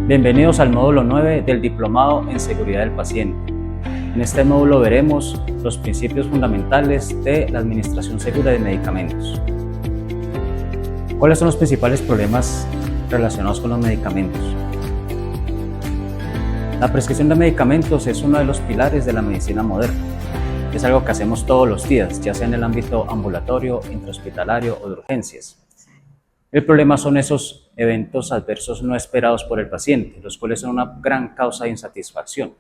Bienvenidos al módulo 9 del Diplomado en Seguridad del Paciente. En este módulo veremos los principios fundamentales de la administración segura de medicamentos. ¿Cuáles son los principales problemas relacionados con los medicamentos? La prescripción de medicamentos es uno de los pilares de la medicina moderna. Es algo que hacemos todos los días, ya sea en el ámbito ambulatorio, intrahospitalario o de urgencias. El problema son esos eventos adversos no esperados por el paciente, los cuales son una gran causa de insatisfacción.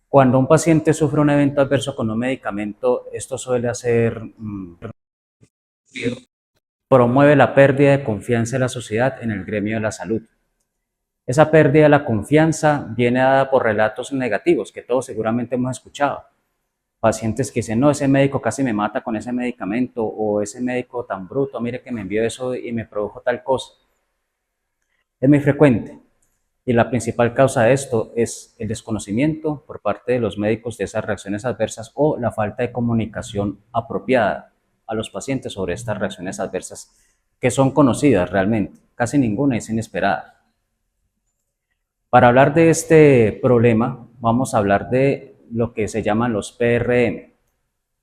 Cuando un paciente sufre un evento adverso con un medicamento, esto suele promueve la pérdida de confianza de la sociedad en el gremio de la salud. Esa pérdida de la confianza viene dada por relatos negativos que todos seguramente hemos escuchado. Pacientes que dicen, no, ese médico casi me mata con ese medicamento, o ese médico tan bruto, mire que me envió eso y me produjo tal cosa. Es muy frecuente y la principal causa de esto es el desconocimiento por parte de los médicos de esas reacciones adversas o la falta de comunicación apropiada a los pacientes sobre estas reacciones adversas que son conocidas realmente, casi ninguna es inesperada. Para hablar de este problema, vamos a hablar de lo que se llaman los PRM,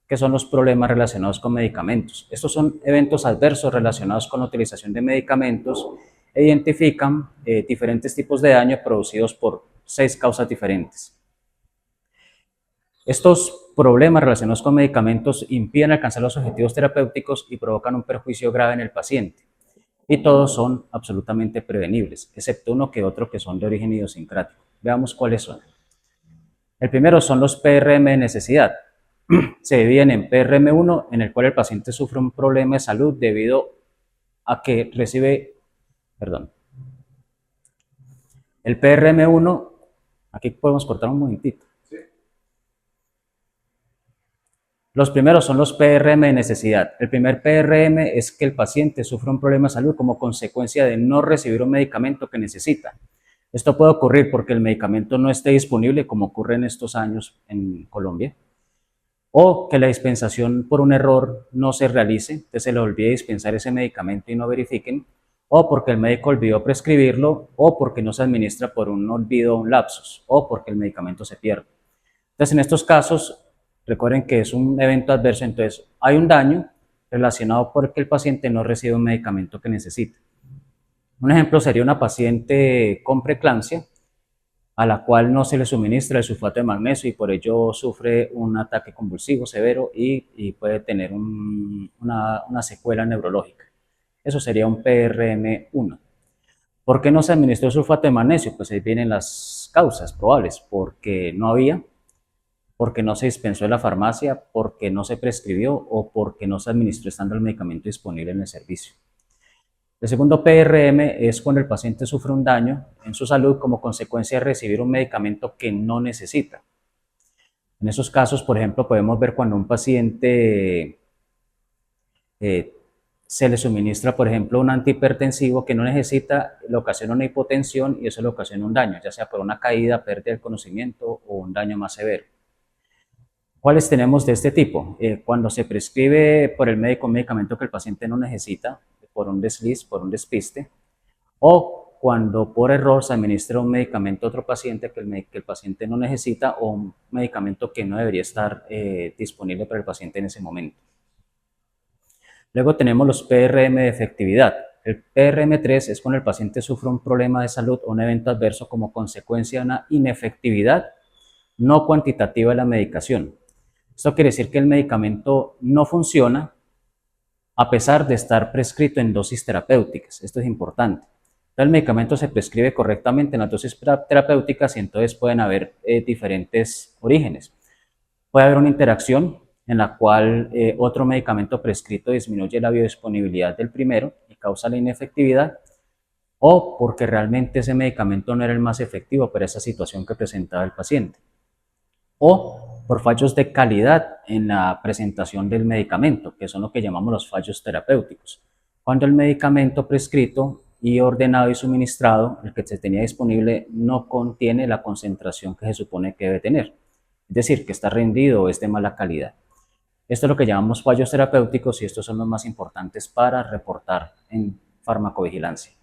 que son los problemas relacionados con medicamentos. Estos son eventos adversos relacionados con la utilización de medicamentos e identifican diferentes tipos de daño producidos por 6 causas diferentes. Estos problemas relacionados con medicamentos impiden alcanzar los objetivos terapéuticos y provocan un perjuicio grave en el paciente. Y todos son absolutamente prevenibles, excepto uno que otro que son de origen idiosincrático. Veamos cuáles son. El primero son los PRM de necesidad. Se dividen en PRM1, en el cual el paciente sufre un problema de salud debido a que el PRM1, aquí podemos cortar un momentito. Los primeros son los PRM de necesidad. El primer PRM es que el paciente sufre un problema de salud como consecuencia de no recibir un medicamento que necesita. Esto puede ocurrir porque el medicamento no esté disponible, como ocurre en estos años en Colombia, o que la dispensación por un error no se realice, que se le olvide dispensar ese medicamento y no verifiquen, o porque el médico olvidó prescribirlo, o porque no se administra por un olvido o un lapsus, o porque el medicamento se pierde. Entonces, en estos casos, recuerden que es un evento adverso, entonces hay un daño relacionado porque el paciente no recibe un medicamento que necesita. Un ejemplo sería una paciente con preeclampsia a la cual no se le suministra el sulfato de magnesio y por ello sufre un ataque convulsivo severo y puede tener una secuela neurológica. Eso sería un PRM1. ¿Por qué no se administró el sulfato de magnesio? Pues ahí vienen las causas probables, porque no había, porque no se dispensó en la farmacia, porque no se prescribió o porque no se administró estando el medicamento disponible en el servicio. El segundo PRM es cuando el paciente sufre un daño en su salud como consecuencia de recibir un medicamento que no necesita. En esos casos, por ejemplo, podemos ver cuando un paciente se le suministra, por ejemplo, un antihipertensivo que no necesita, le ocasiona una hipotensión y eso le ocasiona un daño, ya sea por una caída, pérdida del conocimiento o un daño más severo. ¿Cuáles tenemos de este tipo? Cuando se prescribe por el médico un medicamento que el paciente no necesita, por un desliz, por un despiste, o cuando por error se administra un medicamento a otro paciente que el paciente no necesita o un medicamento que no debería estar disponible para el paciente en ese momento. Luego tenemos los PRM de efectividad. El PRM3 es cuando el paciente sufre un problema de salud o un evento adverso como consecuencia de una inefectividad no cuantitativa de la medicación. Esto quiere decir que el medicamento no funciona a pesar de estar prescrito en dosis terapéuticas. Esto es importante. Entonces, el medicamento se prescribe correctamente en las dosis terapéuticas y entonces pueden haber diferentes orígenes. Puede haber una interacción en la cual otro medicamento prescrito disminuye la biodisponibilidad del primero y causa la inefectividad, o porque realmente ese medicamento no era el más efectivo para esa situación que presentaba el paciente, o por fallos de calidad en la presentación del medicamento, que son lo que llamamos los fallos terapéuticos. Cuando el medicamento prescrito y ordenado y suministrado, el que se tenía disponible, no contiene la concentración que se supone que debe tener, es decir, que está rendido o es de mala calidad. Esto es lo que llamamos fallos terapéuticos y estos son los más importantes para reportar en farmacovigilancia.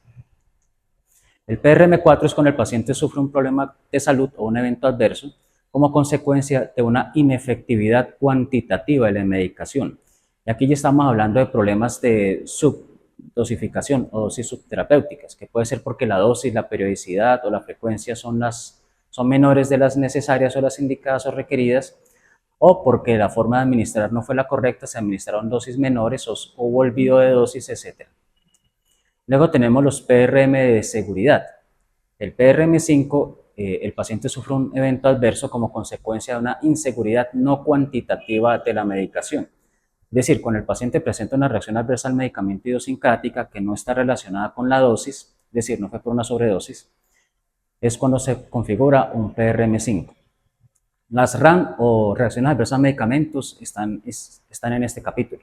El PRM4 es cuando el paciente sufre un problema de salud o un evento adverso como consecuencia de una inefectividad cuantitativa de la medicación. Y aquí ya estamos hablando de problemas de subdosificación o dosis subterapéuticas, que puede ser porque la dosis, la periodicidad o la frecuencia son menores de las necesarias o las indicadas o requeridas, o porque la forma de administrar no fue la correcta, se administraron dosis menores o hubo olvido de dosis, etc. Luego tenemos los PRM de seguridad. El PRM5, el paciente sufre un evento adverso como consecuencia de una inseguridad no cuantitativa de la medicación. Es decir, cuando el paciente presenta una reacción adversa al medicamento idiosincrática que no está relacionada con la dosis, es decir, no fue por una sobredosis, es cuando se configura un PRM5. Las RAM o reacciones adversas a medicamentos están en este capítulo.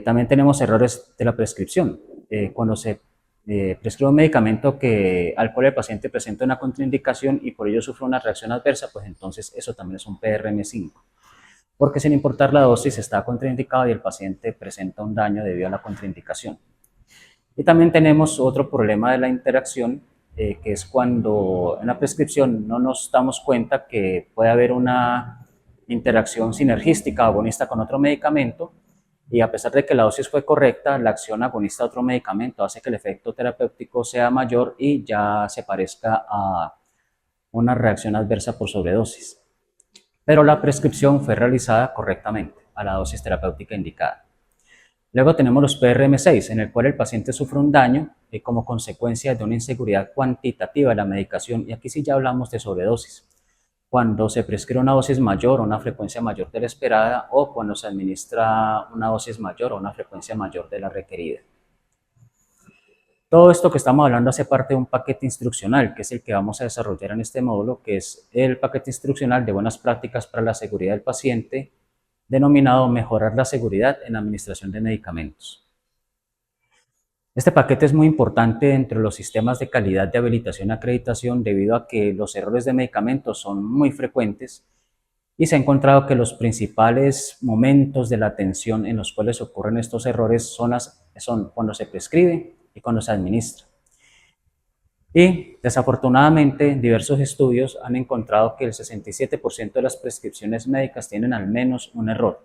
También tenemos errores de la prescripción. Cuando se prescribe un medicamento al cual el paciente presenta una contraindicación y por ello sufre una reacción adversa, pues entonces eso también es un PRM5. Porque sin importar la dosis está contraindicado y el paciente presenta un daño debido a la contraindicación. Y también tenemos otro problema de la interacción, que es cuando en la prescripción no nos damos cuenta que puede haber una interacción sinergística agonista con otro medicamento y a pesar de que la dosis fue correcta, la acción agonista de otro medicamento hace que el efecto terapéutico sea mayor y ya se parezca a una reacción adversa por sobredosis. Pero la prescripción fue realizada correctamente a la dosis terapéutica indicada. Luego tenemos los PRM6, en el cual el paciente sufre un daño como consecuencia de una inseguridad cuantitativa de la medicación, y aquí sí ya hablamos de sobredosis, cuando se prescribe una dosis mayor o una frecuencia mayor de la esperada, o cuando se administra una dosis mayor o una frecuencia mayor de la requerida. Todo esto que estamos hablando hace parte de un paquete instruccional, que es el que vamos a desarrollar en este módulo, que es el paquete instruccional de buenas prácticas para la seguridad del paciente, denominado Mejorar la seguridad en la administración de medicamentos. Este paquete es muy importante entre los sistemas de calidad de habilitación y acreditación debido a que los errores de medicamentos son muy frecuentes y se ha encontrado que los principales momentos de la atención en los cuales ocurren estos errores son cuando se prescribe y cuando se administra. Y desafortunadamente diversos estudios han encontrado que el 67% de las prescripciones médicas tienen al menos un error.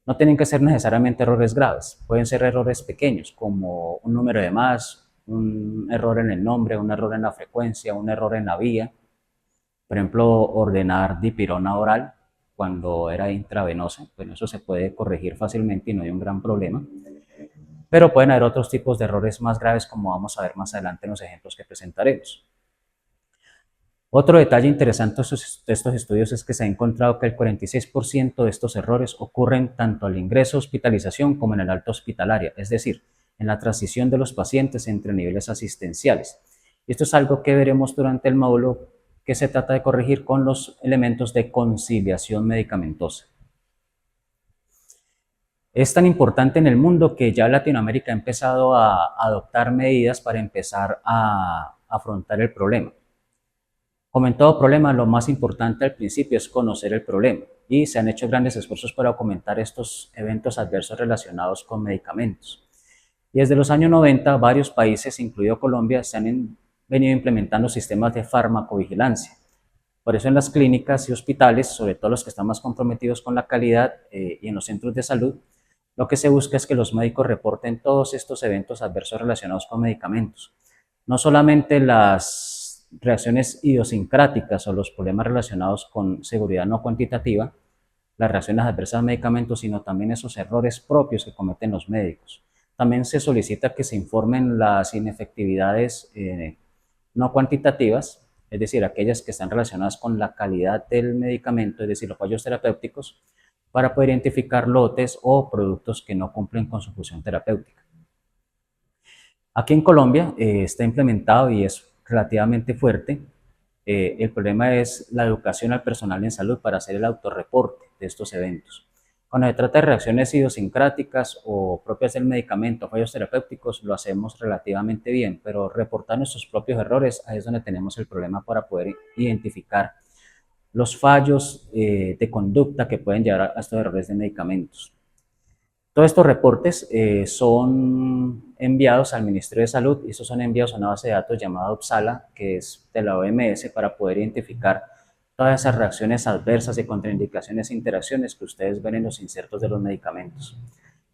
No tienen que ser necesariamente errores graves, pueden ser errores pequeños como un número de más, un error en el nombre, un error en la frecuencia, un error en la vía. Por ejemplo, ordenar dipirona oral cuando era intravenosa, bueno, eso se puede corregir fácilmente y no hay un gran problema. Pero pueden haber otros tipos de errores más graves como vamos a ver más adelante en los ejemplos que presentaremos. Otro detalle interesante de estos estudios es que se ha encontrado que el 46% de estos errores ocurren tanto al ingreso, hospitalización como en el alta hospitalaria, es decir, en la transición de los pacientes entre niveles asistenciales. Y esto es algo que veremos durante el módulo que se trata de corregir con los elementos de conciliación medicamentosa. Es tan importante en el mundo que ya Latinoamérica ha empezado a adoptar medidas para empezar a afrontar el problema. Como en todo problema, lo más importante al principio es conocer el problema y se han hecho grandes esfuerzos para documentar estos eventos adversos relacionados con medicamentos. Y desde los años 90, varios países, incluido Colombia, se han venido implementando sistemas de farmacovigilancia. Por eso en las clínicas y hospitales, sobre todo los que están más comprometidos con la calidad y en los centros de salud, lo que se busca es que los médicos reporten todos estos eventos adversos relacionados con medicamentos. No solamente las reacciones idiosincráticas o los problemas relacionados con seguridad no cuantitativa, las reacciones adversas a medicamentos, sino también esos errores propios que cometen los médicos. También se solicita que se informen las inefectividades no cuantitativas, es decir, aquellas que están relacionadas con la calidad del medicamento, es decir, los fallos terapéuticos, para poder identificar lotes o productos que no cumplen con su función terapéutica. Aquí en Colombia está implementado y es relativamente fuerte. El problema es la educación al personal en salud para hacer el autorreporte de estos eventos. Cuando se trata de reacciones idiosincráticas o propias del medicamento, fallos terapéuticos, lo hacemos relativamente bien, pero reportar nuestros propios errores, ahí es donde tenemos el problema para poder identificar los fallos de conducta que pueden llevar a estos errores de medicamentos. Todos estos reportes son enviados al Ministerio de Salud y estos son enviados a una base de datos llamada Uppsala, que es de la OMS, para poder identificar todas esas reacciones adversas y contraindicaciones e interacciones que ustedes ven en los insertos de los medicamentos.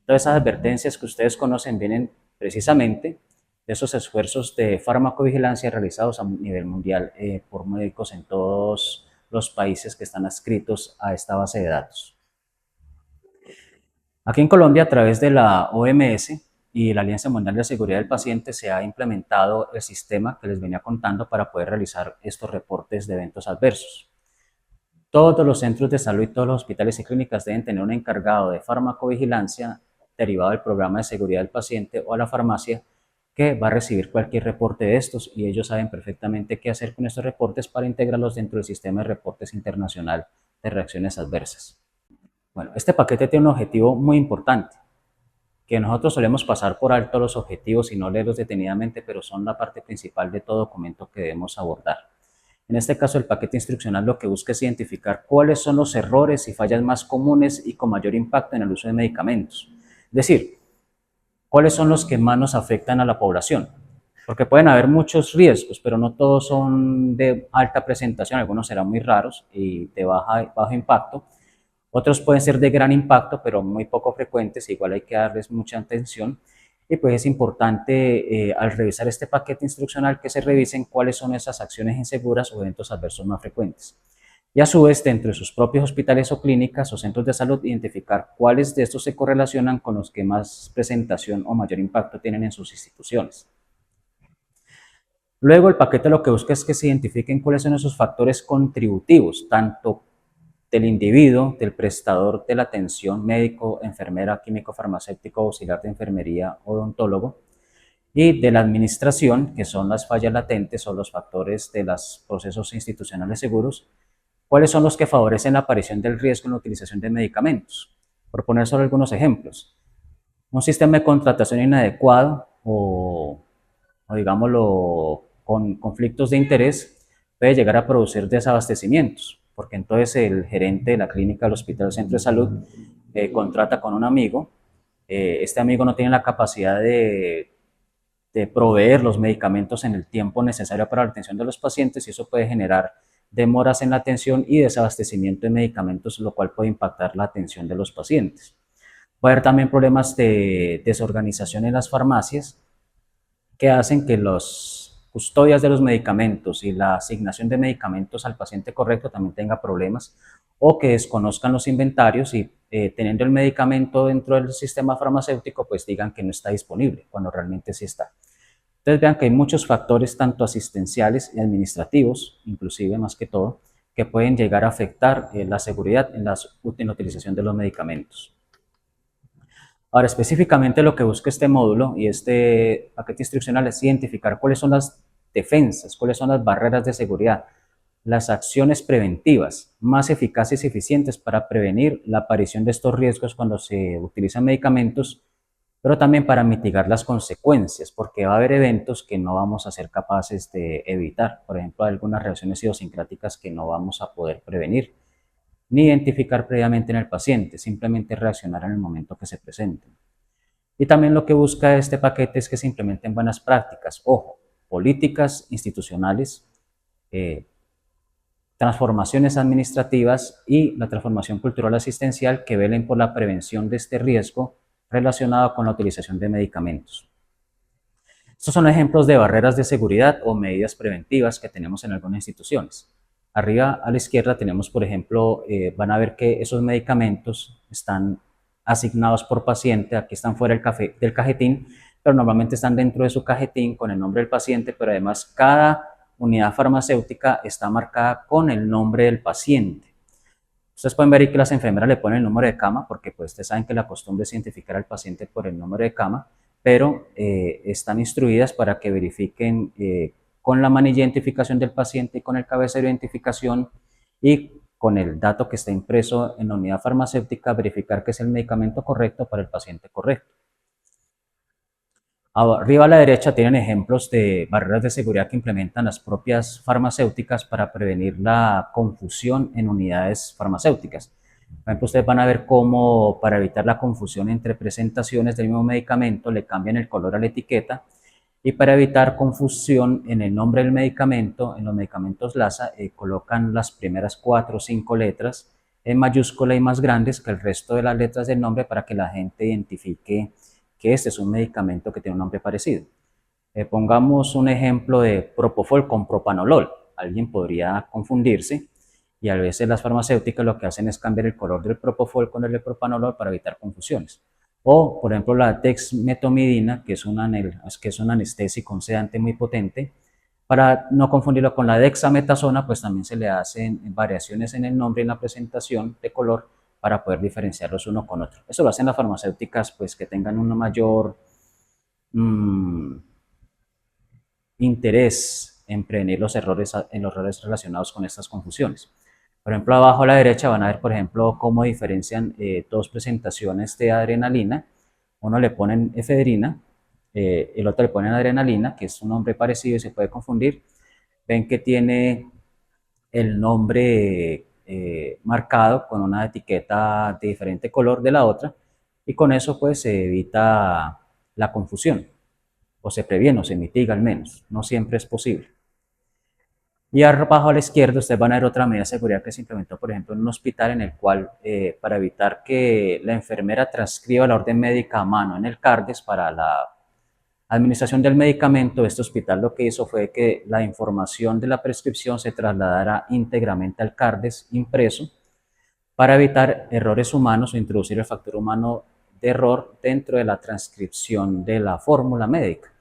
Todas esas advertencias que ustedes conocen vienen precisamente de esos esfuerzos de farmacovigilancia realizados a nivel mundial por médicos en todos los países que están adscritos a esta base de datos. Aquí en Colombia, a través de la OMS y la Alianza Mundial de Seguridad del Paciente, se ha implementado el sistema que les venía contando para poder realizar estos reportes de eventos adversos. Todos los centros de salud y todos los hospitales y clínicas deben tener un encargado de farmacovigilancia derivado del programa de seguridad del paciente o a la farmacia que va a recibir cualquier reporte de estos y ellos saben perfectamente qué hacer con estos reportes para integrarlos dentro del sistema de reportes internacional de reacciones adversas. Bueno, este paquete tiene un objetivo muy importante, que nosotros solemos pasar por alto los objetivos y no leerlos detenidamente, pero son la parte principal de todo documento que debemos abordar. En este caso, el paquete instruccional lo que busca es identificar cuáles son los errores y fallas más comunes y con mayor impacto en el uso de medicamentos. Es decir, cuáles son los que más nos afectan a la población. Porque pueden haber muchos riesgos, pero no todos son de alta presentación, algunos serán muy raros y de bajo impacto. Otros pueden ser de gran impacto, pero muy poco frecuentes, igual hay que darles mucha atención. Y pues es importante al revisar este paquete instruccional que se revisen cuáles son esas acciones inseguras o eventos adversos más frecuentes. Y a su vez, dentro de sus propios hospitales o clínicas o centros de salud, identificar cuáles de estos se correlacionan con los que más presentación o mayor impacto tienen en sus instituciones. Luego, el paquete lo que busca es que se identifiquen cuáles son esos factores contributivos, tanto del individuo, del prestador de la atención, médico, enfermera, químico, farmacéutico, auxiliar de enfermería, odontólogo, y de la administración, que son las fallas latentes o los factores de los procesos institucionales seguros, cuáles son los que favorecen la aparición del riesgo en la utilización de medicamentos. Por poner solo algunos ejemplos, un sistema de contratación inadecuado o digámoslo, con conflictos de interés, puede llegar a producir desabastecimientos, porque entonces el gerente de la clínica, del hospital o centro de salud contrata con un amigo, este amigo no tiene la capacidad de proveer los medicamentos en el tiempo necesario para la atención de los pacientes y eso puede generar demoras en la atención y desabastecimiento de medicamentos, lo cual puede impactar la atención de los pacientes. Va a haber también problemas de desorganización en las farmacias que hacen que los custodias de los medicamentos y la asignación de medicamentos al paciente correcto también tenga problemas o que desconozcan los inventarios y teniendo el medicamento dentro del sistema farmacéutico pues digan que no está disponible cuando realmente sí está. Entonces vean que hay muchos factores tanto asistenciales y administrativos, inclusive más que todo, que pueden llegar a afectar la seguridad en la utilización de los medicamentos. Ahora, específicamente lo que busca este módulo y este paquete instruccional es identificar cuáles son las defensas, cuáles son las barreras de seguridad, las acciones preventivas más eficaces y eficientes para prevenir la aparición de estos riesgos cuando se utilizan medicamentos, pero también para mitigar las consecuencias, porque va a haber eventos que no vamos a ser capaces de evitar, por ejemplo, algunas reacciones idiosincráticas que no vamos a poder prevenir ni identificar previamente en el paciente, simplemente reaccionar en el momento que se presenten. Y también lo que busca este paquete es que se implementen buenas prácticas, ojo, políticas institucionales, transformaciones administrativas y la transformación cultural asistencial que velen por la prevención de este riesgo relacionado con la utilización de medicamentos. Estos son ejemplos de barreras de seguridad o medidas preventivas que tenemos en algunas instituciones. Arriba a la izquierda tenemos, por ejemplo, van a ver que esos medicamentos están asignados por paciente, aquí están fuera del cajetín, pero normalmente están dentro de su cajetín con el nombre del paciente, pero además cada unidad farmacéutica está marcada con el nombre del paciente. Ustedes pueden ver que las enfermeras le ponen el número de cama, porque pues ustedes saben que la costumbre es identificar al paciente por el número de cama, pero están instruidas para que verifiquen con la manilla de identificación del paciente y con el cabecero de identificación y con el dato que está impreso en la unidad farmacéutica, verificar que es el medicamento correcto para el paciente correcto. Arriba a la derecha tienen ejemplos de barreras de seguridad que implementan las propias farmacéuticas para prevenir la confusión en unidades farmacéuticas. Por ejemplo, ustedes van a ver cómo para evitar la confusión entre presentaciones del mismo medicamento le cambian el color a la etiqueta y para evitar confusión en el nombre del medicamento, en los medicamentos LASA colocan las primeras 4 o 5 letras en mayúscula y más grandes que el resto de las letras del nombre para que la gente identifique que este es un medicamento que tiene un nombre parecido. Pongamos un ejemplo de propofol con propanolol. Alguien podría confundirse y a veces las farmacéuticas lo que hacen es cambiar el color del propofol con el de propanolol para evitar confusiones. O, por ejemplo, la dexmetomidina, que es un anestésico, un sedante muy potente. Para no confundirlo con la dexametasona, pues también se le hacen variaciones en el nombre y en la presentación de color para poder diferenciarlos uno con otro. Eso lo hacen las farmacéuticas, pues que tengan una mayor interés en prevenir los errores relacionados con estas confusiones. Por ejemplo, abajo a la derecha van a ver, por ejemplo, cómo diferencian dos presentaciones de adrenalina. Uno le ponen efedrina, el otro le ponen adrenalina, que es un nombre parecido y se puede confundir. Ven que tiene el nombre marcado con una etiqueta de diferente color de la otra y con eso pues se evita la confusión o se previene o se mitiga al menos. No siempre es posible. Y abajo a la izquierda ustedes van a ver otra medida de seguridad que se implementó, por ejemplo, en un hospital en el cual, para evitar que la enfermera transcriba la orden médica a mano en el CARDES para la administración del medicamento, este hospital lo que hizo fue que la información de la prescripción se trasladara íntegramente al CARDES impreso para evitar errores humanos o introducir el factor humano de error dentro de la transcripción de la fórmula médica.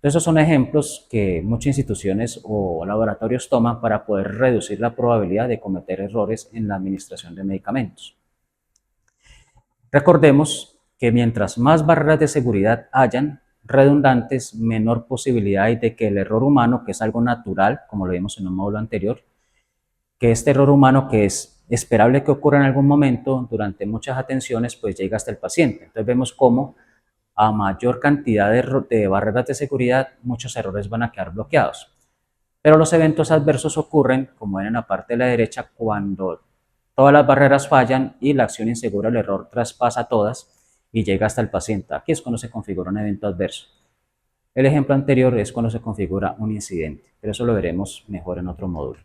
Esos son ejemplos que muchas instituciones o laboratorios toman para poder reducir la probabilidad de cometer errores en la administración de medicamentos. Recordemos que mientras más barreras de seguridad hayan redundantes, menor posibilidad hay de que el error humano, que es algo natural, como lo vimos en un módulo anterior, que este error humano que es esperable que ocurra en algún momento durante muchas atenciones, pues llega hasta el paciente. Entonces vemos cómo a mayor cantidad de barreras de seguridad, muchos errores van a quedar bloqueados. Pero los eventos adversos ocurren, como ven en la parte de la derecha, cuando todas las barreras fallan y la acción insegura, el error traspasa todas y llega hasta el paciente. Aquí es cuando se configura un evento adverso. El ejemplo anterior es cuando se configura un incidente, pero eso lo veremos mejor en otro módulo.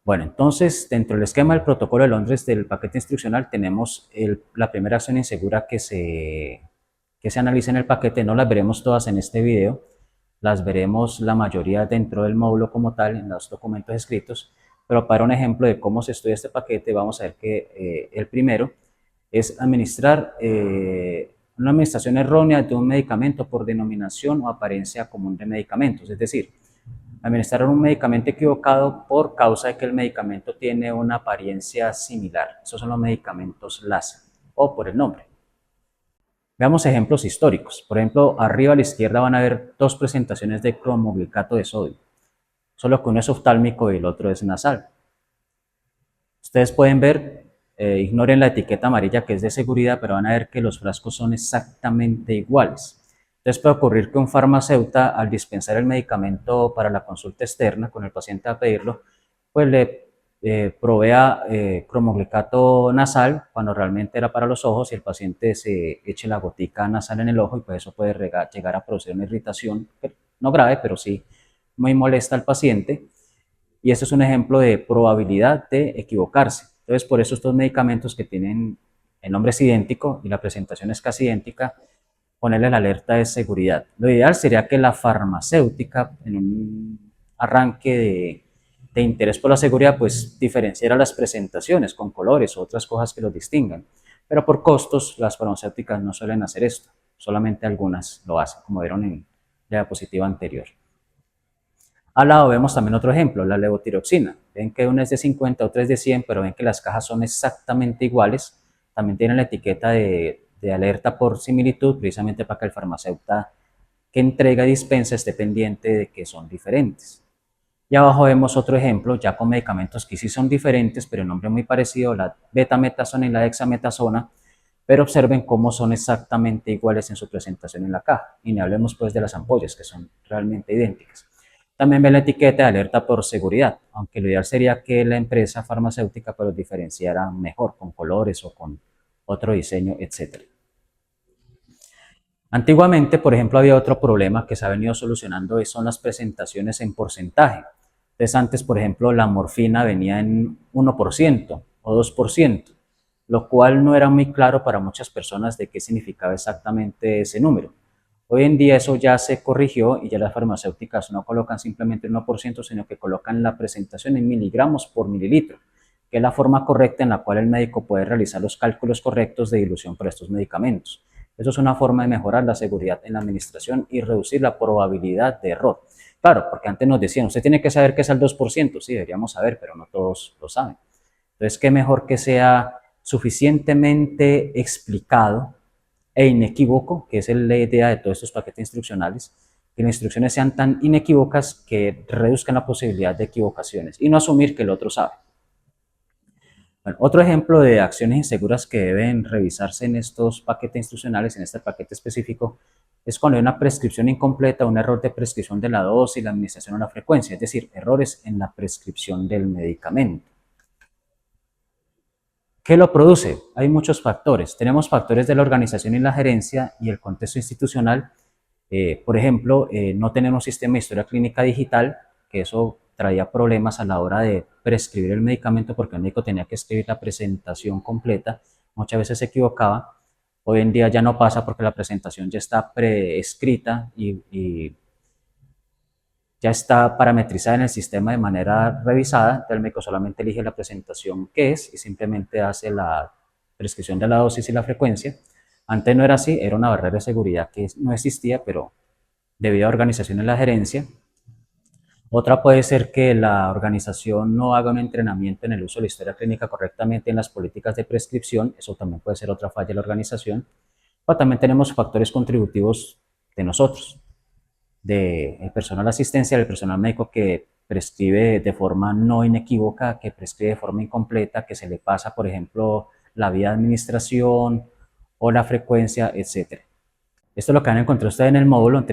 Bueno, entonces, dentro del esquema del protocolo de Londres del paquete instruccional tenemos la primera acción insegura que se analiza en el paquete. No las veremos todas en este video, las veremos la mayoría dentro del módulo como tal, en los documentos escritos, pero para un ejemplo de cómo se estudia este paquete, vamos a ver que el primero es administrar una administración errónea de un medicamento por denominación o apariencia común de medicamentos, es decir, administrar un medicamento equivocado por causa de que el medicamento tiene una apariencia similar. Esos son los medicamentos LASA o por el nombre. Veamos ejemplos históricos. Por ejemplo, arriba a la izquierda van a ver dos presentaciones de cromoglicato de sodio, solo que uno es oftálmico y el otro es nasal. Ustedes pueden ver, ignoren la etiqueta amarilla que es de seguridad, pero van a ver que los frascos son exactamente iguales. Entonces puede ocurrir que un farmacéutico al dispensar el medicamento para la consulta externa con el paciente a pedirlo, pues le provea cromoglicato nasal cuando realmente era para los ojos y el paciente se eche la gotica nasal en el ojo y pues eso puede llegar a producir una irritación, no grave, pero sí muy molesta al paciente. Y esto es un ejemplo de probabilidad de equivocarse. Entonces, por eso estos medicamentos que tienen el nombre es idéntico y la presentación es casi idéntica, ponerle la alerta de seguridad. Lo ideal sería que la farmacéutica, en un arranque de interés por la seguridad, pues diferenciara las presentaciones con colores o otras cosas que los distingan. Pero por costos, las farmacéuticas no suelen hacer esto. Solamente algunas lo hacen, como vieron en la diapositiva anterior. Al lado vemos también otro ejemplo, la levotiroxina. Ven que una es de 50, otra es de 100, pero ven que las cajas son exactamente iguales. También tienen la etiqueta de alerta por similitud, precisamente para que el farmacéutico que entrega y dispensa esté pendiente de que son diferentes. Y abajo vemos otro ejemplo, ya con medicamentos que sí son diferentes, pero el nombre muy parecido, la betametasona y la dexametasona, pero observen cómo son exactamente iguales en su presentación en la caja. Y ni hablemos pues de las ampollas, que son realmente idénticas. También ve la etiqueta de alerta por seguridad, aunque lo ideal sería que la empresa farmacéutica pues los diferenciara mejor con colores o con otro diseño, etc. Antiguamente, por ejemplo, había otro problema que se ha venido solucionando y son las presentaciones en porcentaje. Entonces antes, por ejemplo, la morfina venía en 1% o 2%, lo cual no era muy claro para muchas personas de qué significaba exactamente ese número. Hoy en día eso ya se corrigió y ya las farmacéuticas no colocan simplemente el 1%, sino que colocan la presentación en miligramos por mililitro, que es la forma correcta en la cual el médico puede realizar los cálculos correctos de dilución para estos medicamentos. Eso es una forma de mejorar la seguridad en la administración y reducir la probabilidad de error. Claro, porque antes nos decían, usted tiene que saber qué es el 2%, sí, deberíamos saber, pero no todos lo saben. Entonces, qué mejor que sea suficientemente explicado e inequívoco, que es la idea de todos estos paquetes instruccionales, que las instrucciones sean tan inequívocas que reduzcan la posibilidad de equivocaciones y no asumir que el otro sabe. Bueno, otro ejemplo de acciones inseguras que deben revisarse en estos paquetes instruccionales, en este paquete específico, es cuando hay una prescripción incompleta, un error de prescripción de la dosis, la administración o la frecuencia, es decir, errores en la prescripción del medicamento. ¿Qué lo produce? Hay muchos factores. Tenemos factores de la organización y la gerencia y el contexto institucional. Por ejemplo, no tener un sistema de historia clínica digital, que eso traía problemas a la hora de prescribir el medicamento porque el médico tenía que escribir la presentación completa, muchas veces se equivocaba. Hoy en día ya no pasa porque la presentación ya está preescrita y ya está parametrizada en el sistema de manera revisada, entonces el médico solamente elige la presentación que es y simplemente hace la prescripción de la dosis y la frecuencia. Antes no era así, era una barrera de seguridad que no existía, pero debido a organización en la gerencia. Otra puede ser que la organización no haga un entrenamiento en el uso de la historia clínica correctamente en las políticas de prescripción, eso también puede ser otra falla de la organización. Pero también tenemos factores contributivos de nosotros, del personal asistencial, del personal médico que prescribe de forma no inequívoca, que prescribe de forma incompleta, que se le pasa, por ejemplo, la vía de administración o la frecuencia, etc. Esto es lo que van a encontrar ustedes en el módulo.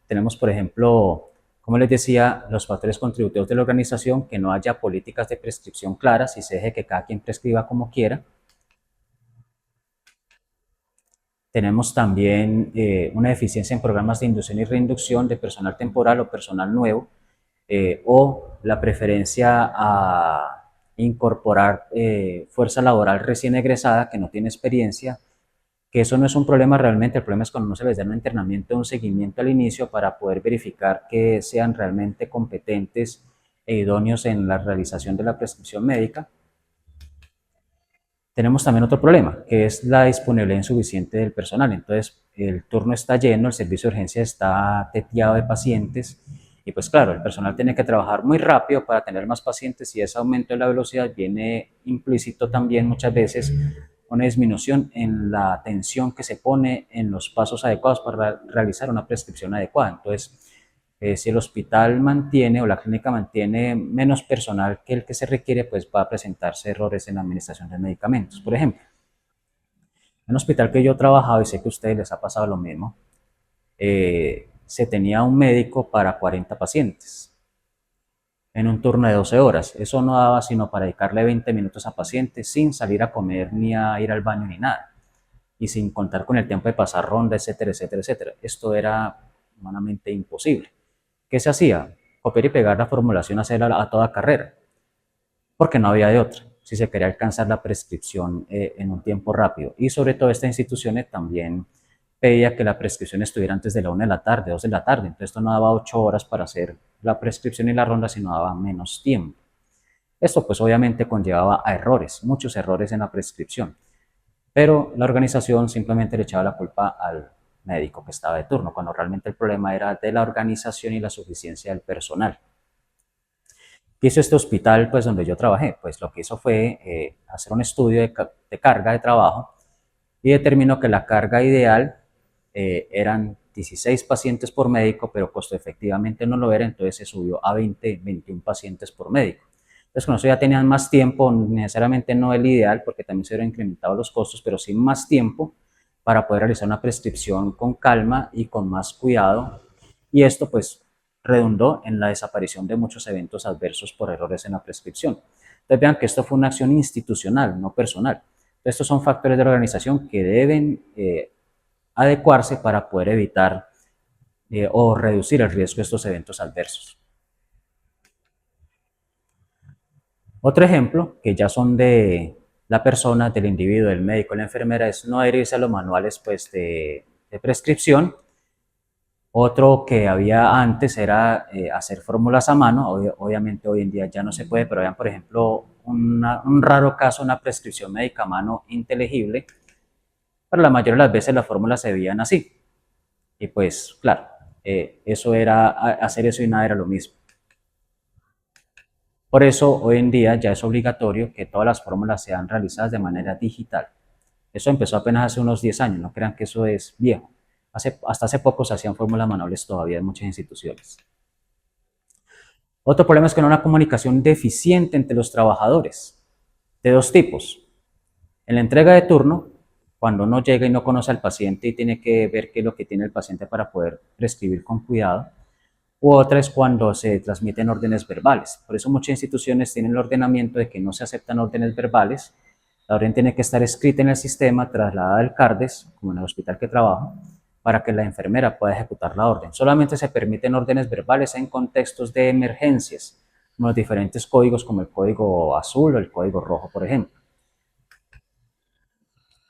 Tenemos, por ejemplo, como les decía, los factores contributivos de la organización, que no haya políticas de prescripción claras y se deje que cada quien prescriba como quiera. Tenemos también una deficiencia en programas de inducción y reinducción de personal temporal o personal nuevo, o la preferencia a incorporar fuerza laboral recién egresada que no tiene experiencia, que eso no es un problema realmente, el problema es cuando no se les da un entrenamiento, un seguimiento al inicio para poder verificar que sean realmente competentes e idóneos en la realización de la prescripción médica. Tenemos también otro problema, que es la disponibilidad insuficiente del personal. Entonces, el turno está lleno, el servicio de urgencia está teteado de pacientes y pues claro, el personal tiene que trabajar muy rápido para tener más pacientes y ese aumento de la velocidad viene implícito también muchas veces una disminución en la atención que se pone en los pasos adecuados para realizar una prescripción adecuada. Entonces, si el hospital mantiene o la clínica mantiene menos personal que el que se requiere, pues va a presentarse errores en la administración de medicamentos. Por ejemplo, en un hospital que yo he trabajado y sé que a ustedes les ha pasado lo mismo, se tenía un médico para 40 pacientes en un turno de 12 horas. Eso no daba sino para dedicarle 20 minutos a pacientes sin salir a comer ni a ir al baño ni nada. Y sin contar con el tiempo de pasar ronda, etcétera, etcétera, etcétera. Esto era humanamente imposible. ¿Qué se hacía? Copiar y pegar la formulación, hacerla a toda carrera, porque no había de otra, si se quería alcanzar la prescripción en un tiempo rápido. Y sobre todo estas instituciones también pedía que la prescripción estuviera antes de la 1 de la tarde, 2 de la tarde. Entonces esto no daba 8 horas para hacer la prescripción y la ronda, sino daba menos tiempo. Esto pues obviamente conllevaba a errores, muchos errores en la prescripción. Pero la organización simplemente le echaba la culpa al médico que estaba de turno, cuando realmente el problema era de la organización y la suficiencia del personal. ¿Qué hizo este hospital pues, donde yo trabajé? Pues lo que hizo fue hacer un estudio de carga de trabajo y determinó que la carga ideal eran 16 pacientes por médico, pero costo efectivamente no lo era, entonces se subió a 20, 21 pacientes por médico. Entonces con eso ya tenían más tiempo, necesariamente no el ideal, porque también se hubieran incrementado los costos, pero sí más tiempo para poder realizar una prescripción con calma y con más cuidado. Y esto pues redundó en la desaparición de muchos eventos adversos por errores en la prescripción. Entonces vean que esto fue una acción institucional, no personal. Estos son factores de la organización que deben adecuarse para poder evitar o reducir el riesgo de estos eventos adversos. Otro ejemplo, que ya son de la persona, del individuo, del médico, la enfermera, es no adherirse a los manuales pues, de prescripción. Otro que había antes era hacer fórmulas a mano. Obviamente hoy en día ya no se puede, pero vean, por ejemplo, un raro caso, una prescripción médica a mano inteligible, pero la mayoría de las veces las fórmulas se veían así. Y pues, claro, eso era, hacer eso y nada era lo mismo. Por eso, hoy en día ya es obligatorio que todas las fórmulas sean realizadas de manera digital. Eso empezó apenas hace unos 10 años, no crean que eso es viejo. Hasta hace poco se hacían fórmulas manuales todavía en muchas instituciones. Otro problema es que no hay una comunicación deficiente entre los trabajadores, de dos tipos. En la entrega de turno, cuando uno llega y no conoce al paciente y tiene que ver qué es lo que tiene el paciente para poder prescribir con cuidado, u otra es cuando se transmiten órdenes verbales. Por eso muchas instituciones tienen el ordenamiento de que no se aceptan órdenes verbales. La orden tiene que estar escrita en el sistema, trasladada al CARDES, como en el hospital que trabajo, para que la enfermera pueda ejecutar la orden. Solamente se permiten órdenes verbales en contextos de emergencias, como los diferentes códigos como el código azul o el código rojo, por ejemplo.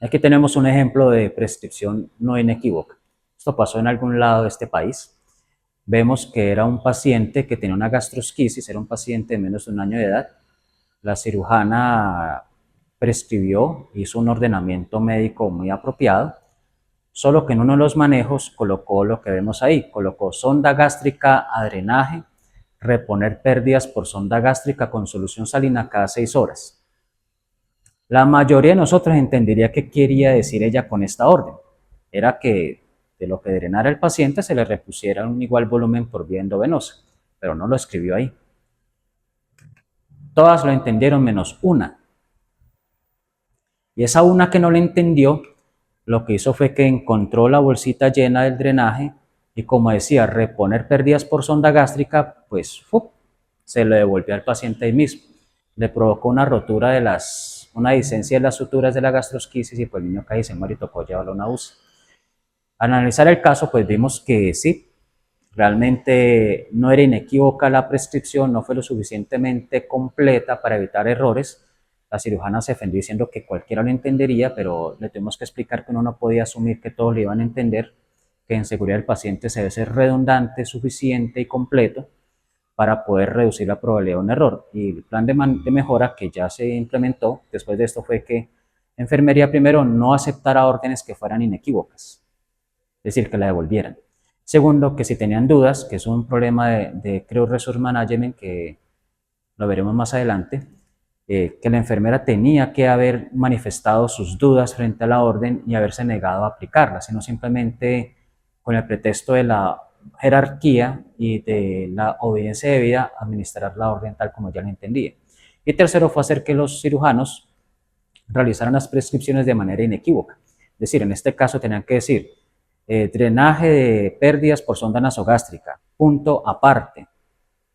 Aquí tenemos un ejemplo de prescripción no inequívoca. Esto pasó en algún lado de este país. Vemos que era un paciente que tenía una gastrosquisis, era un paciente de menos de un año de edad. La cirujana prescribió, hizo un ordenamiento médico muy apropiado, solo que en uno de los manejos colocó lo que vemos ahí, colocó sonda gástrica a drenaje, reponer pérdidas por sonda gástrica con solución salina cada 6 horas. La mayoría de nosotros entendería qué quería decir ella con esta orden. Era que de lo que drenara el paciente se le repusiera un igual volumen por vía endovenosa, pero no lo escribió ahí. Todas lo entendieron menos una. Y esa una que no lo entendió, lo que hizo fue que encontró la bolsita llena del drenaje y, como decía, reponer pérdidas por sonda gástrica, pues se lo devolvió al paciente ahí mismo. Le provocó una rotura una discencia de las suturas de la gastrosquisis y pues el niño casi se muere y tocó llevarlo a una UCI. Al analizar el caso, pues vimos que sí, realmente no era inequívoca la prescripción, no fue lo suficientemente completa para evitar errores. La cirujana se defendió diciendo que cualquiera lo entendería, pero le tuvimos que explicar que uno no podía asumir que todos lo iban a entender, que en seguridad del paciente se debe ser redundante, suficiente y completo para poder reducir la probabilidad de un error. Y el plan de mejora que ya se implementó después de esto fue que enfermería primero no aceptara órdenes que fueran inequívocas, es decir, que la devolvieran. Segundo, que si tenían dudas, que es un problema de Crew Resource Management, que lo veremos más adelante, que la enfermera tenía que haber manifestado sus dudas frente a la orden y haberse negado a aplicarla, sino simplemente con el pretexto de la jerarquía y de la obediencia debida administrar la orden tal como ya la entendía. Y tercero fue hacer que los cirujanos realizaran las prescripciones de manera inequívoca. Es decir, en este caso tenían que decir drenaje de pérdidas por sonda nasogástrica, punto aparte,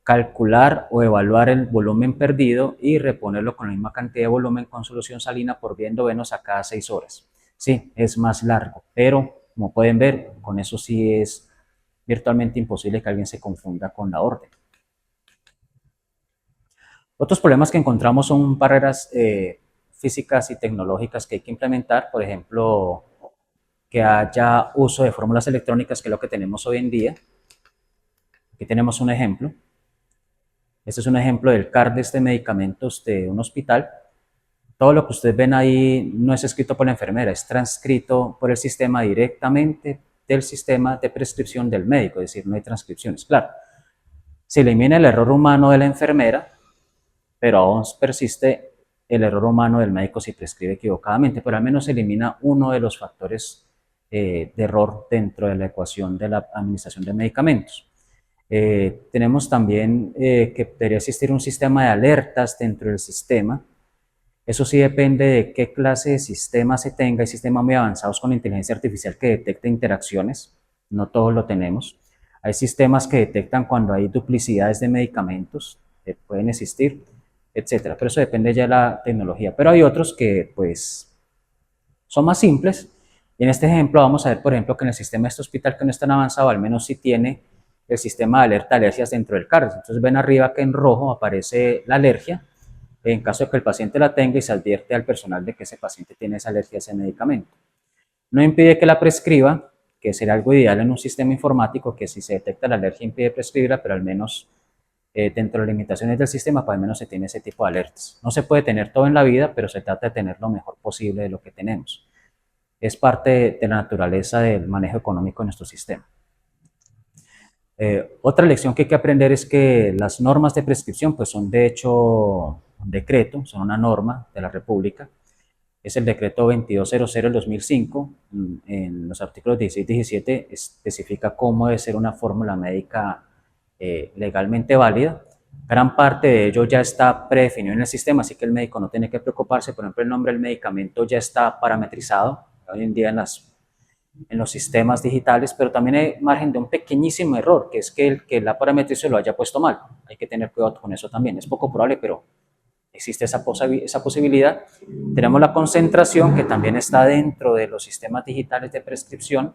calcular o evaluar el volumen perdido y reponerlo con la misma cantidad de volumen con solución salina por vía endovenosa cada 6 horas. Sí, es más largo, pero como pueden ver, con eso sí es virtualmente imposible que alguien se confunda con la orden. Otros problemas que encontramos son barreras físicas y tecnológicas que hay que implementar, por ejemplo, que haya uso de fórmulas electrónicas, que es lo que tenemos hoy en día. Aquí tenemos un ejemplo. Este es un ejemplo del CARDES de medicamentos de un hospital. Todo lo que ustedes ven ahí no es escrito por la enfermera, es transcrito por el sistema directamente del sistema de prescripción del médico, es decir, no hay transcripciones. Claro, se elimina el error humano de la enfermera, pero aún persiste el error humano del médico si prescribe equivocadamente, pero al menos se elimina uno de los factores de error dentro de la ecuación de la administración de medicamentos. Tenemos también que debería existir un sistema de alertas dentro del sistema. Eso sí depende de qué clase de sistema se tenga. Hay sistemas muy avanzados con inteligencia artificial que detecta interacciones, no todos lo tenemos. Hay sistemas que detectan cuando hay duplicidades de medicamentos, que pueden existir, etcétera. Pero eso depende ya de la tecnología. Pero hay otros que pues son más simples. Y en este ejemplo vamos a ver, por ejemplo, que en el sistema de este hospital que no es tan avanzado, al menos sí tiene el sistema de alerta de alergias dentro del CARS. Entonces ven arriba que en rojo aparece la alergia en caso de que el paciente la tenga y se advierte al personal de que ese paciente tiene esa alergia a ese medicamento. No impide que la prescriba, que sería algo ideal en un sistema informático, que si se detecta la alergia impide prescribirla, pero al menos dentro de las limitaciones del sistema, pues al menos se tiene ese tipo de alertas. No se puede tener todo en la vida, pero se trata de tener lo mejor posible de lo que tenemos. Es parte de la naturaleza del manejo económico de nuestro sistema. Otra lección que hay que aprender es que las normas de prescripción pues son de hecho un decreto, son una norma de la República. Es el decreto 2200 del 2005. En los artículos 16 y 17 especifica cómo debe ser una fórmula médica legalmente válida. Gran parte de ello ya está predefinido en el sistema, así que el médico no tiene que preocuparse. Por ejemplo, el nombre del medicamento ya está parametrizado hoy en día en los sistemas digitales, pero también hay margen de un pequeñísimo error, que es que el que la parametrización lo haya puesto mal. Hay que tener cuidado con eso también. Es poco probable, pero existe esa posibilidad. Tenemos la concentración, que también está dentro de los sistemas digitales de prescripción,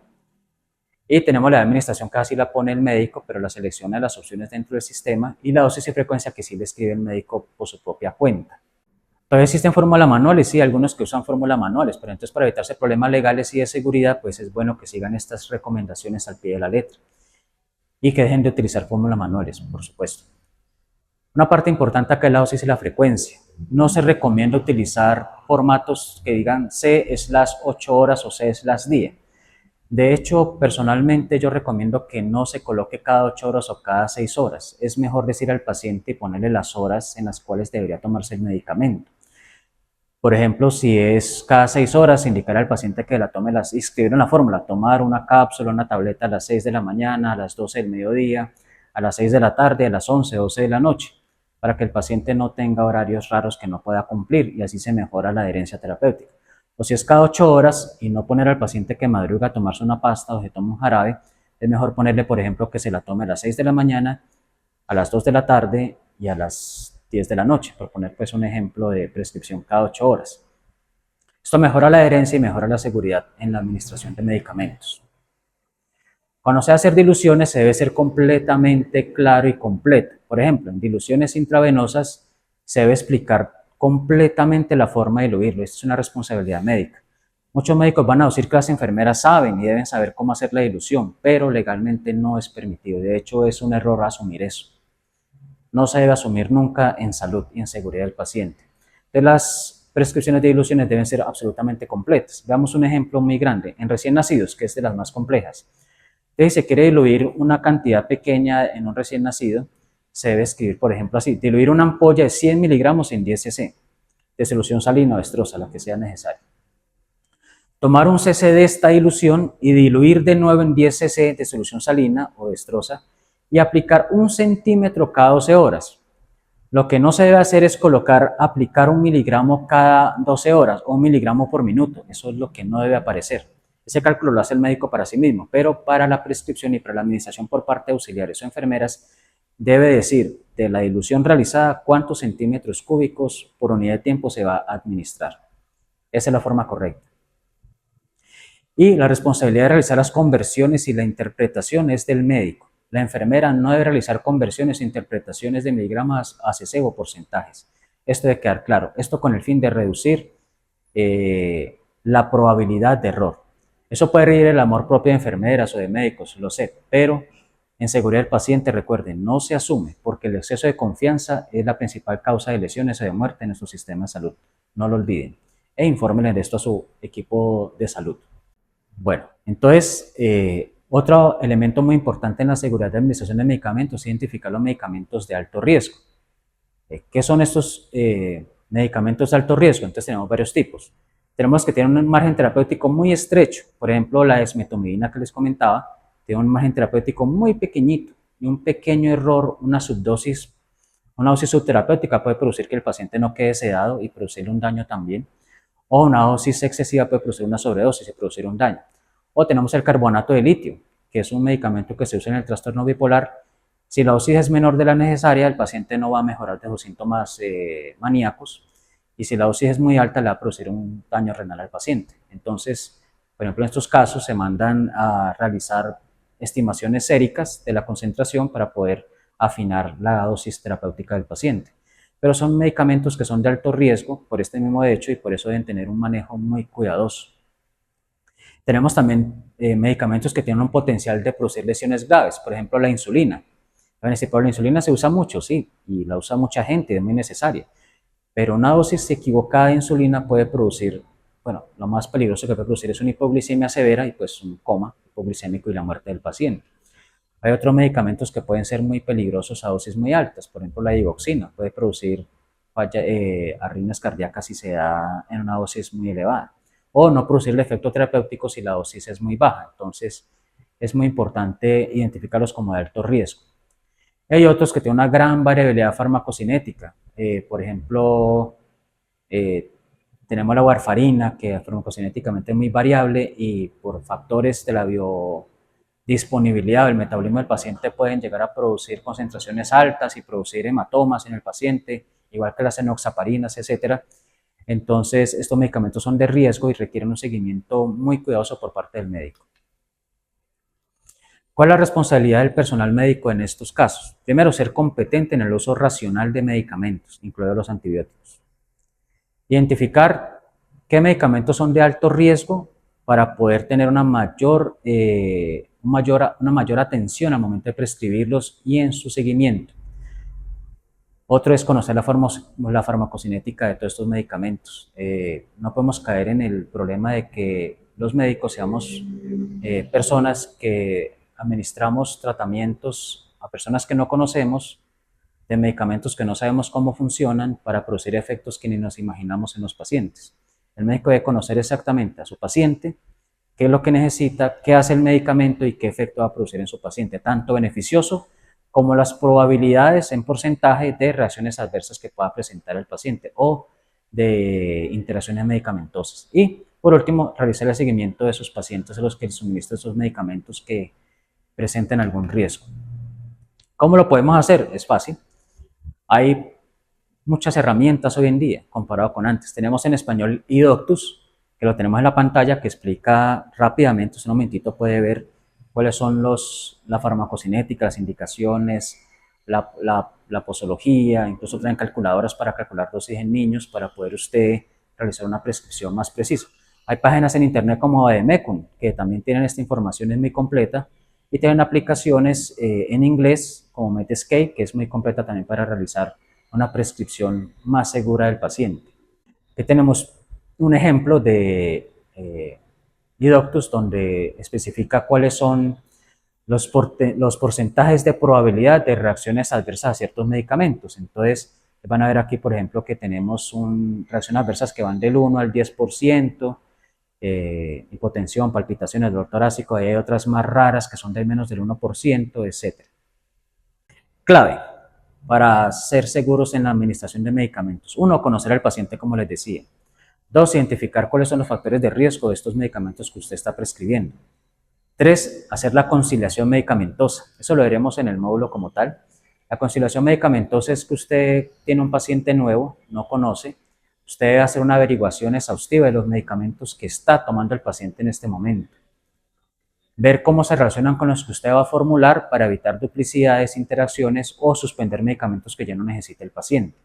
y tenemos la administración que así la pone el médico, pero la selección de las opciones dentro del sistema, y la dosis y frecuencia que sí le escribe el médico por su propia cuenta. Todavía existen fórmulas manuales, sí, algunos que usan fórmulas manuales, pero entonces para evitarse problemas legales y de seguridad, pues es bueno que sigan estas recomendaciones al pie de la letra y que dejen de utilizar fórmulas manuales, por supuesto. Una parte importante acá es la dosis y la frecuencia. No se recomienda utilizar formatos que digan C/8 horas o C/día. De hecho, personalmente yo recomiendo que no se coloque cada 8 horas o cada 6 horas. Es mejor decir al paciente y ponerle las horas en las cuales debería tomarse el medicamento. Por ejemplo, si es cada 6 horas, indicar al paciente que la tome, escribir en la fórmula, tomar una cápsula, una tableta a las 6 de la mañana, a las 12 del mediodía, a las 6 de la tarde, a las 11, 12 de la noche, para que el paciente no tenga horarios raros que no pueda cumplir y así se mejora la adherencia terapéutica. O si es cada 8 horas y no poner al paciente que madruga a tomarse una pasta o se tome un jarabe, es mejor ponerle, por ejemplo, que se la tome a las 6 de la mañana, a las 2 de la tarde y a las 10 de la noche, por poner pues un ejemplo de prescripción cada 8 horas. Esto mejora la adherencia y mejora la seguridad en la administración de medicamentos. Cuando se hacer diluciones se debe ser completamente claro y completo. Por ejemplo, en diluciones intravenosas se debe explicar completamente la forma de diluirlo. Esto es una responsabilidad médica. Muchos médicos van a decir que las enfermeras saben y deben saber cómo hacer la dilución, pero legalmente no es permitido. De hecho, es un error asumir eso. No se debe asumir nunca en salud y en seguridad del paciente. Entonces, las prescripciones de diluciones deben ser absolutamente completas. Veamos un ejemplo muy grande. En recién nacidos, que es de las más complejas. Entonces, si se quiere diluir una cantidad pequeña en un recién nacido, se debe escribir, por ejemplo, así: diluir una ampolla de 100 miligramos en 10 cc de solución salina o destroza, la que sea necesaria. Tomar un cc de esta dilución y diluir de nuevo en 10 cc de solución salina o destroza y aplicar 1 centímetro cada 12 horas. Lo que no se debe hacer es aplicar 1 miligramo cada 12 horas o 1 miligramo por minuto. Eso es lo que no debe aparecer. Ese cálculo lo hace el médico para sí mismo, pero para la prescripción y para la administración por parte de auxiliares o enfermeras debe decir de la dilución realizada cuántos centímetros cúbicos por unidad de tiempo se va a administrar. Esa es la forma correcta. Y la responsabilidad de realizar las conversiones y la interpretación es del médico. La enfermera no debe realizar conversiones e interpretaciones de miligramos a cc o porcentajes. Esto debe quedar claro. Esto con el fin de reducir la probabilidad de error. Eso puede herir el amor propio de enfermeras o de médicos, lo sé, pero en seguridad del paciente, recuerden, no se asume, porque el exceso de confianza es la principal causa de lesiones o de muerte en nuestro sistema de salud. No lo olviden. E infórmenle de esto a su equipo de salud. Bueno, entonces, otro elemento muy importante en la seguridad de administración de medicamentos es identificar los medicamentos de alto riesgo. ¿Qué son estos medicamentos de alto riesgo? Entonces tenemos varios tipos. Tenemos que tienen un margen terapéutico muy estrecho. Por ejemplo, la desmetomidina que les comentaba tiene un margen terapéutico muy pequeñito y un pequeño error, una subdosis, una dosis subterapéutica puede producir que el paciente no quede sedado y producirle un daño también. O una dosis excesiva puede producir una sobredosis y producir un daño. O tenemos el carbonato de litio, que es un medicamento que se usa en el trastorno bipolar, si la dosis es menor de la necesaria, el paciente no va a mejorar de sus síntomas maníacos, y si la dosis es muy alta, le va a producir un daño renal al paciente. Entonces, por ejemplo, en estos casos se mandan a realizar estimaciones séricas de la concentración para poder afinar la dosis terapéutica del paciente. Pero son medicamentos que son de alto riesgo por este mismo hecho y por eso deben tener un manejo muy cuidadoso. Tenemos también medicamentos que tienen un potencial de producir lesiones graves, por ejemplo la insulina. Van a decir, pero la insulina se usa mucho, sí, y la usa mucha gente, es muy necesaria, pero una dosis equivocada de insulina puede producir, bueno, lo más peligroso que puede producir es una hipoglicemia severa y pues un coma hipoglicémico y la muerte del paciente. Hay otros medicamentos que pueden ser muy peligrosos a dosis muy altas, por ejemplo la digoxina puede producir arritmias cardíacas si se da en una dosis muy elevada, o no producir el efecto terapéutico si la dosis es muy baja. Entonces es muy importante identificarlos como de alto riesgo. Hay otros que tienen una gran variabilidad farmacocinética, por ejemplo, eh, tenemos la warfarina, que farmacocinéticamente es muy variable y por factores de la biodisponibilidad o el metabolismo del paciente pueden llegar a producir concentraciones altas y producir hematomas en el paciente, igual que las enoxaparinas, etcétera. Entonces, estos medicamentos son de riesgo y requieren un seguimiento muy cuidadoso por parte del médico. ¿Cuál es la responsabilidad del personal médico en estos casos? Primero, ser competente en el uso racional de medicamentos, incluidos los antibióticos. Identificar qué medicamentos son de alto riesgo para poder tener una mayor atención al momento de prescribirlos y en su seguimiento. Otro es conocer la farmacocinética de todos estos medicamentos. No podemos caer en el problema de que los médicos seamos personas que administramos tratamientos a personas que no conocemos, de medicamentos que no sabemos cómo funcionan para producir efectos que ni nos imaginamos en los pacientes. El médico debe conocer exactamente a su paciente, qué es lo que necesita, qué hace el medicamento y qué efecto va a producir en su paciente, tanto beneficioso como las probabilidades en porcentaje de reacciones adversas que pueda presentar el paciente o de interacciones medicamentosas. Y por último, realizar el seguimiento de sus pacientes a los que suministran esos medicamentos que presenten algún riesgo. ¿Cómo lo podemos hacer? Es fácil. Hay muchas herramientas hoy en día comparado con antes. Tenemos en español iDoctus, que lo tenemos en la pantalla, que explica rápidamente, en un momentito puede ver cuáles son la farmacocinética, las indicaciones, la posología, incluso traen calculadoras para calcular dosis en niños para poder usted realizar una prescripción más precisa. Hay páginas en internet como Mecum, que también tienen esta información, es muy completa, y tienen aplicaciones en inglés como Medscape, que es muy completa también para realizar una prescripción más segura del paciente. Aquí tenemos un ejemplo de iDoctus donde especifica cuáles son los porcentajes de probabilidad de reacciones adversas a ciertos medicamentos. Entonces, van a ver aquí, por ejemplo, que tenemos reacciones adversas que van del 1 al 10%, hipotensión, palpitaciones, dolor torácico, y hay otras más raras que son del menos del 1%, etc. Clave para ser seguros en la administración de medicamentos. 1, conocer al paciente, como les decía. 2, identificar cuáles son los factores de riesgo de estos medicamentos que usted está prescribiendo. 3, hacer la conciliación medicamentosa. Eso lo veremos en el módulo como tal. La conciliación medicamentosa es que usted tiene un paciente nuevo, no conoce, usted debe hacer una averiguación exhaustiva de los medicamentos que está tomando el paciente en este momento. Ver cómo se relacionan con los que usted va a formular para evitar duplicidades, interacciones o suspender medicamentos que ya no necesita el paciente.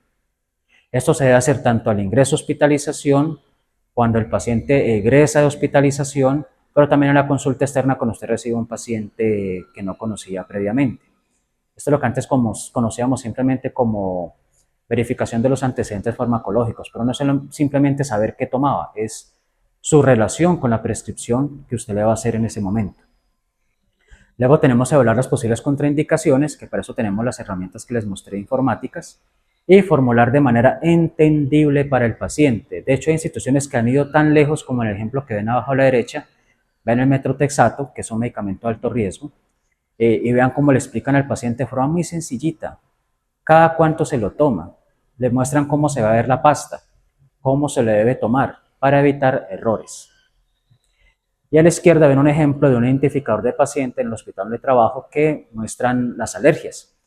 Esto se debe hacer tanto al ingreso a hospitalización, cuando el paciente egresa de hospitalización, pero también en la consulta externa cuando usted recibe un paciente que no conocía previamente. Esto es lo que antes conocíamos simplemente como verificación de los antecedentes farmacológicos, pero no es simplemente saber qué tomaba, es su relación con la prescripción que usted le va a hacer en ese momento. Luego tenemos que evaluar las posibles contraindicaciones, que para eso tenemos las herramientas que les mostré informáticas, y formular de manera entendible para el paciente. De hecho, hay instituciones que han ido tan lejos como en el ejemplo que ven abajo a la derecha, ven el metrotexato, que es un medicamento de alto riesgo, y vean cómo le explican al paciente de forma muy sencillita, cada cuánto se lo toma, le muestran cómo se va a ver la pasta, cómo se le debe tomar, para evitar errores. Y a la izquierda ven un ejemplo de un identificador de paciente en el hospital donde trabajo que muestran las alergias.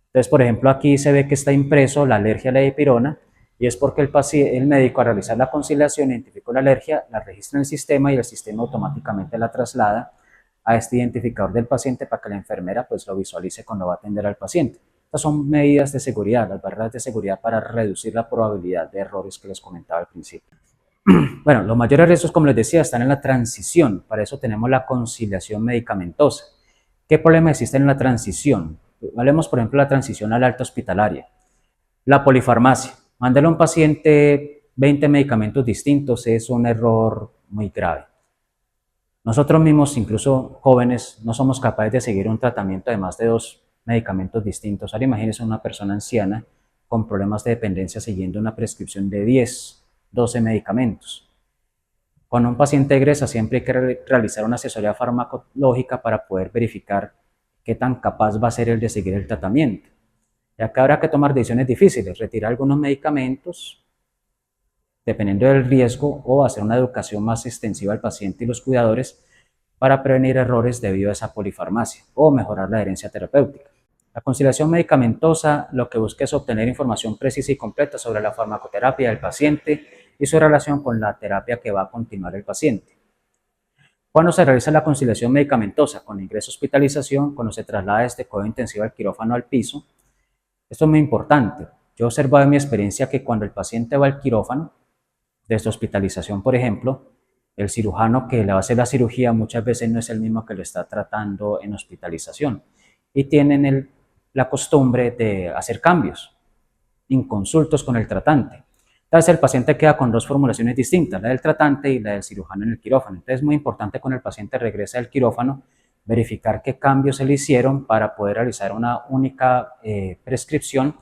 Entonces, por ejemplo, aquí se ve que está impreso la alergia a la dipirona y es porque el médico al realizar la conciliación identificó la alergia, la registra en el sistema y el sistema automáticamente la traslada a este identificador del paciente para que la enfermera pues lo visualice cuando va a atender al paciente. Estas son medidas de seguridad, las barreras de seguridad para reducir la probabilidad de errores que les comentaba al principio. Bueno, los mayores riesgos, como les decía, están en la transición. Para eso tenemos la conciliación medicamentosa. ¿Qué problema existe en la transición? Hablemos, por ejemplo, de la transición a la alta hospitalaria. La polifarmacia. Mandarle a un paciente 20 medicamentos distintos es un error muy grave. Nosotros mismos, incluso jóvenes, no somos capaces de seguir un tratamiento de más de 2 medicamentos distintos. Ahora imagínense una persona anciana con problemas de dependencia siguiendo una prescripción de 10, 12 medicamentos. Cuando un paciente egresa siempre hay que realizar una asesoría farmacológica para poder verificar qué tan capaz va a ser él de seguir el tratamiento. Y acá habrá que tomar decisiones difíciles, retirar algunos medicamentos, dependiendo del riesgo, o hacer una educación más extensiva al paciente y los cuidadores para prevenir errores debido a esa polifarmacia o mejorar la adherencia terapéutica. La conciliación medicamentosa lo que busca es obtener información precisa y completa sobre la farmacoterapia del paciente y su relación con la terapia que va a continuar el paciente. Cuando se realiza la conciliación medicamentosa con ingreso a hospitalización, cuando se traslada este cuidado intensivo al quirófano al piso, esto es muy importante. Yo he observado en mi experiencia que cuando el paciente va al quirófano, desde hospitalización, por ejemplo, el cirujano que le va a hacer la cirugía muchas veces no es el mismo que lo está tratando en hospitalización y tienen la costumbre de hacer cambios inconsultos con el tratante. Entonces el paciente queda con 2 formulaciones distintas, la del tratante y la del cirujano en el quirófano. Entonces es muy importante cuando el paciente regresa del quirófano verificar qué cambios se le hicieron para poder realizar una única prescripción,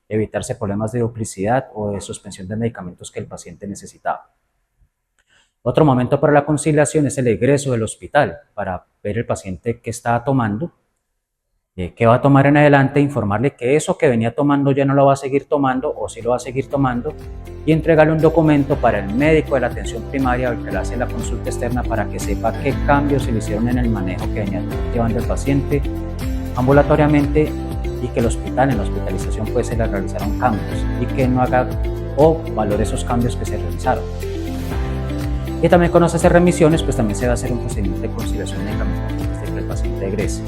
evitarse problemas de duplicidad o de suspensión de medicamentos que el paciente necesitaba. Otro momento para la conciliación es el egreso del hospital, para ver el paciente qué estaba tomando, qué va a tomar en adelante, informarle que eso que venía tomando ya no lo va a seguir tomando o sí lo va a seguir tomando y entregarle un documento para el médico de la atención primaria al que le hace la consulta externa para que sepa qué cambios se le hicieron en el manejo que venía llevando el paciente ambulatoriamente y que el hospital, en la hospitalización, pues se le realizaron cambios y que no haga o valore esos cambios que se realizaron. Y también cuando se hacen remisiones, pues también se va a hacer un procedimiento de conciliación medicamentosa desde que el paciente egrese.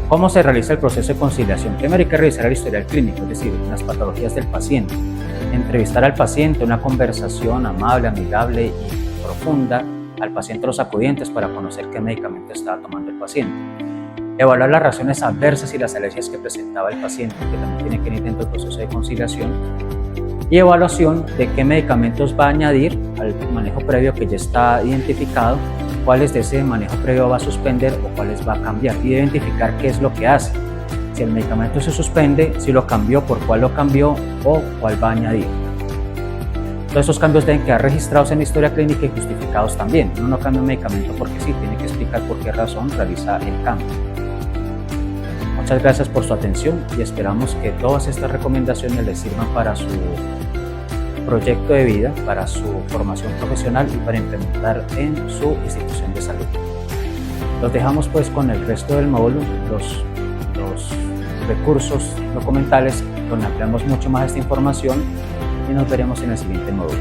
¿Cómo se realiza el proceso de conciliación? Primero hay que revisar el historial clínico, es decir, las patologías del paciente. Entrevistar al paciente, una conversación amable, amigable y profunda al paciente, los acudientes, para conocer qué medicamento estaba tomando el paciente. Evaluar las reacciones adversas y las alergias que presentaba el paciente, que también tiene que ir dentro del proceso de conciliación. Y evaluación de qué medicamentos va a añadir al manejo previo que ya está identificado, cuáles de ese manejo previo va a suspender o cuáles va a cambiar, y identificar qué es lo que hace. Si el medicamento se suspende, si lo cambió, por cuál lo cambió o cuál va a añadir. Todos esos cambios deben quedar registrados en la historia clínica y justificados también. Uno no cambia un medicamento porque sí, tiene que explicar por qué razón realiza el cambio. Muchas gracias por su atención y esperamos que todas estas recomendaciones les sirvan para su proyecto de vida, para su formación profesional y para implementar en su institución de salud. Los dejamos pues con el resto del módulo, los recursos documentales donde ampliamos mucho más esta información y nos veremos en el siguiente módulo.